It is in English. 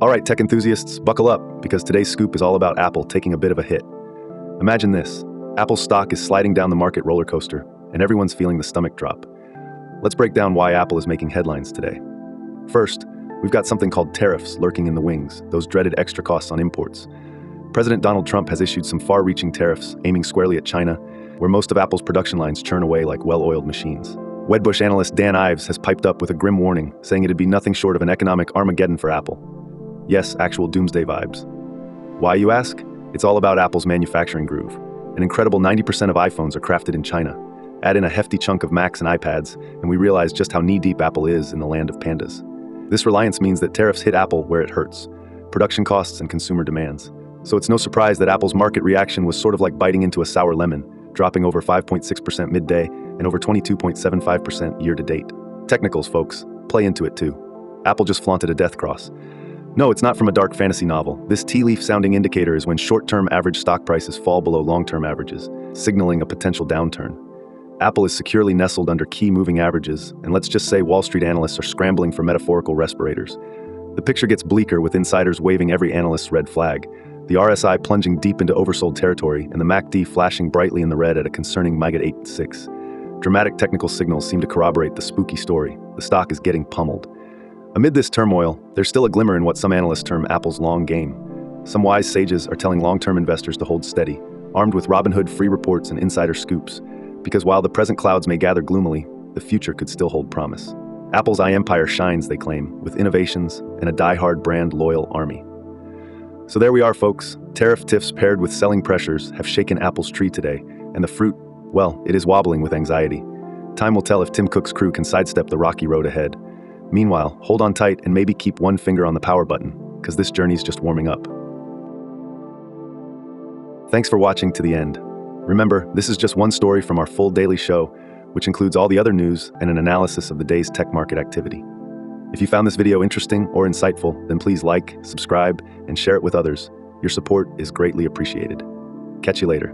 All right, tech enthusiasts, buckle up, because today's scoop is all about Apple taking a bit of a hit. Imagine this. Apple's stock is sliding down the market roller coaster, and everyone's feeling the stomach drop. Let's break down why Apple is making headlines today. First, we've got something called tariffs lurking in the wings, those dreaded extra costs on imports. President Donald Trump has issued some far-reaching tariffs aiming squarely at China, where most of Apple's production lines churn away like well-oiled machines. Wedbush analyst Dan Ives has piped up with a grim warning, saying it'd be nothing short of an economic Armageddon for Apple. Yes, actual doomsday vibes. Why, you ask? It's all about Apple's manufacturing groove. An incredible 90% of iPhones are crafted in China. Add in a hefty chunk of Macs and iPads, and we realize just how knee-deep Apple is in the land of pandas. This reliance means that tariffs hit Apple where it hurts: production costs and consumer demands. So it's no surprise that Apple's market reaction was sort of like biting into a sour lemon, dropping over 5.6% midday and over 22.75% year-to-date. Technicals, folks, play into it too. Apple just flaunted a death cross. No, it's not from a dark fantasy novel. This tea-leaf-sounding indicator is when short-term average stock prices fall below long-term averages, signaling a potential downturn. Apple is securely nestled under key moving averages, and let's just say Wall Street analysts are scrambling for metaphorical respirators. The picture gets bleaker, with insiders waving every analyst's red flag, the RSI plunging deep into oversold territory, and the MACD flashing brightly in the red at a concerning -8.6. Dramatic technical signals seem to corroborate the spooky story. The stock is getting pummeled. Amid this turmoil, there's still a glimmer in what some analysts term Apple's long game. Some wise sages are telling long-term investors to hold steady, armed with Robinhood free reports and insider scoops, because while the present clouds may gather gloomily, the future could still hold promise. Apple's empire shines, they claim, with innovations and a die-hard brand-loyal army. So there we are, folks. Tariff tiffs paired with selling pressures have shaken Apple's tree today, and the fruit, well, it is wobbling with anxiety. Time will tell if Tim Cook's crew can sidestep the rocky road ahead. Meanwhile, hold on tight and maybe keep one finger on the power button, because this journey's just warming up. Thanks for watching to the end. Remember, this is just one story from our full daily show, which includes all the other news and an analysis of the day's tech market activity. If you found this video interesting or insightful, then please like, subscribe, and share it with others. Your support is greatly appreciated. Catch you later.